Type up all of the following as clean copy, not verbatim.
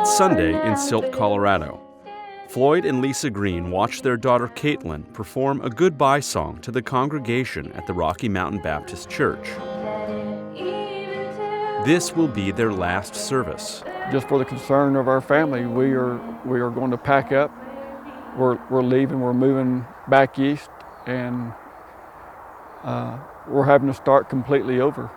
It's Sunday in Silt, Colorado. Floyd and Lisa Green watched their daughter Caitlin perform a goodbye song to the congregation at the Rocky Mountain Baptist Church. This will be their last service. Just for the concern of our family, we are going to pack up. We're leaving. We're moving back east, and we're having to start completely over.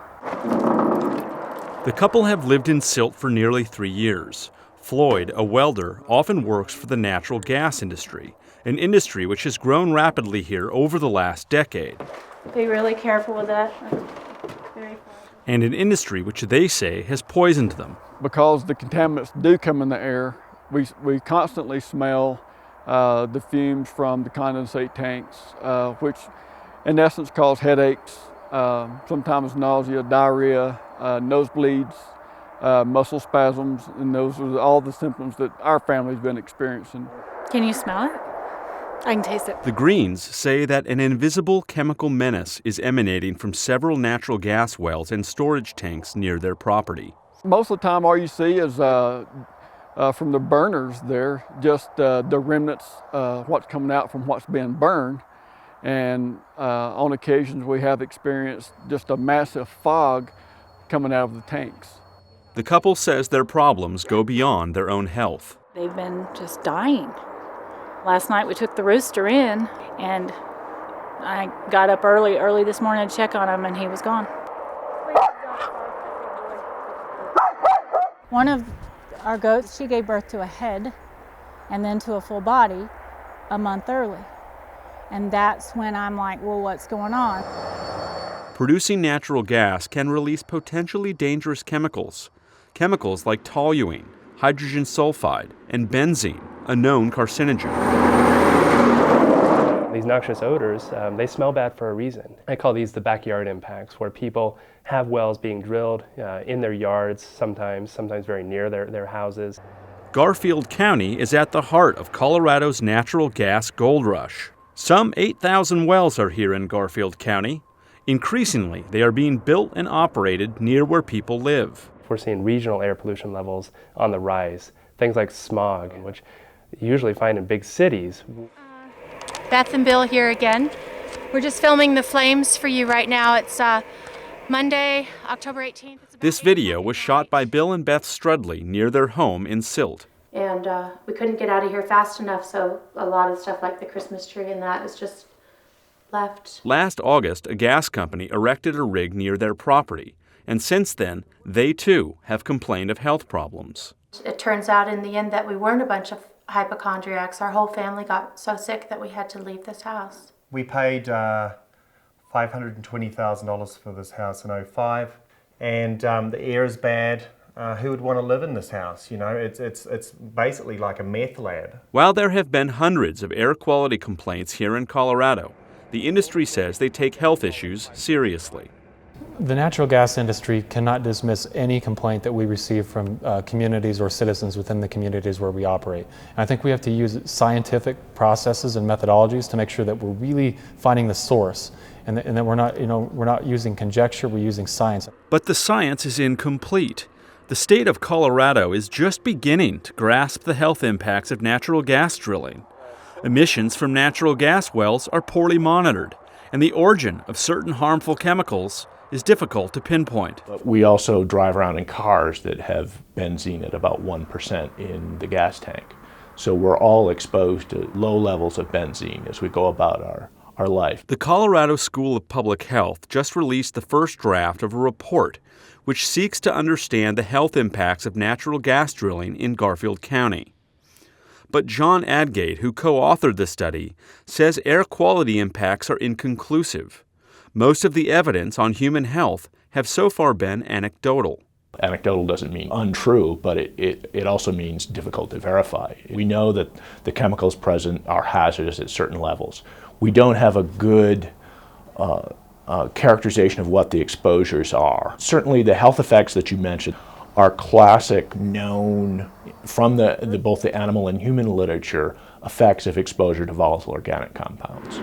The couple have lived in Silt for nearly 3 years. Floyd, a welder, often works for the natural gas industry, an industry which has grown rapidly here over the last decade. Be really careful with that. And an industry which they say has poisoned them. Because the contaminants do come in the air, we constantly smell the fumes from the condensate tanks, which in essence cause headaches, sometimes nausea, diarrhea, nosebleeds, muscle spasms, and those are all the symptoms that our family's been experiencing. Can you smell it? I can taste it. The Greens say that an invisible chemical menace is emanating from several natural gas wells and storage tanks near their property. Most of the time all you see is from the burners there, just the remnants, what's coming out from what's been burned. And on occasions we have experienced just a massive fog coming out of the tanks. The couple says their problems go beyond their own health. They've been just dying. Last night we took the rooster in, and I got up early this morning to check on him, and he was gone. One of our goats, she gave birth to a head and then to a full body a month early. And that's when I'm like, well, what's going on? Producing natural gas can release potentially dangerous chemicals. Chemicals like toluene, hydrogen sulfide, and benzene, a known carcinogen. These noxious odors, they smell bad for a reason. I call these the backyard impacts, where people have wells being drilled in their yards, sometimes very near their houses. Garfield County is at the heart of Colorado's natural gas gold rush. Some 8,000 wells are here in Garfield County. Increasingly, they are being built and operated near where people live. We're seeing regional air pollution levels on the rise. Things like smog, which you usually find in big cities. Beth and Bill here again. We're just filming the flames for you right now. It's Monday, October 18th. This video was shot by Bill and Beth Strudley near their home in Silt. And we couldn't get out of here fast enough, so a lot of stuff like the Christmas tree and that is just left. Last August, a gas company erected a rig near their property, and since then, they too have complained of health problems. It turns out in the end that we weren't a bunch of hypochondriacs. Our whole family got so sick that we had to leave this house. We paid $520,000 for this house in 2005, and the air is bad. Who would want to live in this house? You know, it's basically like a meth lab. While there have been hundreds of air quality complaints here in Colorado, the industry says they take health issues seriously. The natural gas industry cannot dismiss any complaint that we receive from communities or citizens within the communities where we operate. And I think we have to use scientific processes and methodologies to make sure that we're really finding the source and that we're not using conjecture, we're using science. But the science is incomplete. The state of Colorado is just beginning to grasp the health impacts of natural gas drilling. Emissions from natural gas wells are poorly monitored, and the origin of certain harmful chemicals is difficult to pinpoint. We also drive around in cars that have benzene at about 1% in the gas tank. So we're all exposed to low levels of benzene as we go about our life. The Colorado School of Public Health just released the first draft of a report which seeks to understand the health impacts of natural gas drilling in Garfield County. But John Adgate, who co-authored the study, says air quality impacts are inconclusive. Most of the evidence on human health have so far been anecdotal. Anecdotal doesn't mean untrue, but it also means difficult to verify. We know that the chemicals present are hazardous at certain levels. We don't have a good characterization of what the exposures are. Certainly the health effects that you mentioned are classic, known from both the animal and human literature effects of exposure to volatile organic compounds.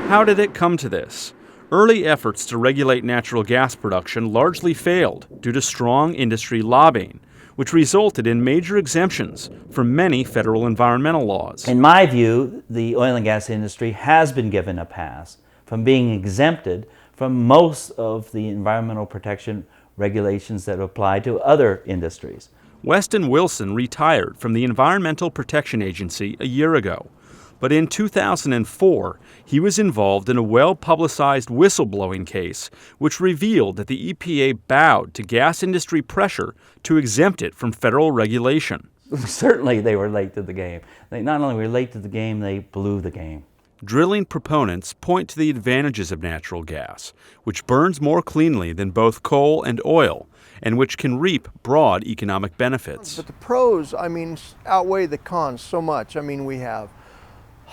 How did it come to this? Early efforts to regulate natural gas production largely failed due to strong industry lobbying, which resulted in major exemptions from many federal environmental laws. In my view, the oil and gas industry has been given a pass from being exempted from most of the environmental protection regulations that apply to other industries. Weston Wilson retired from the Environmental Protection Agency a year ago, but in 2004, he was involved in a well-publicized whistleblowing case which revealed that the EPA bowed to gas industry pressure to exempt it from federal regulation. Certainly they were late to the game. They not only were late to the game, they blew the game. Drilling proponents point to the advantages of natural gas, which burns more cleanly than both coal and oil, and which can reap broad economic benefits. But the pros, outweigh the cons so much. We have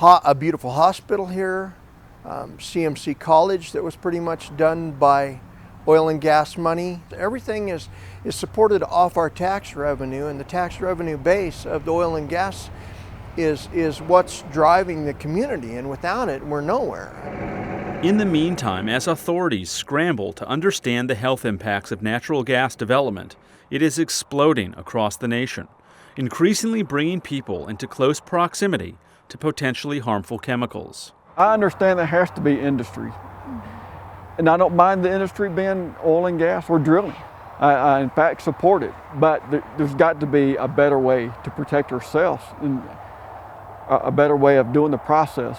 a beautiful hospital here, CMC College that was pretty much done by oil and gas money. Everything is supported off our tax revenue, and the tax revenue base of the oil and gas is what's driving the community, and without it, we're nowhere. In the meantime, as authorities scramble to understand the health impacts of natural gas development, it is exploding across the nation, increasingly bringing people into close proximity to potentially harmful chemicals. I understand there has to be industry, and I don't mind the industry being oil and gas or drilling. I in fact support it, but there's got to be a better way to protect ourselves and a better way of doing the process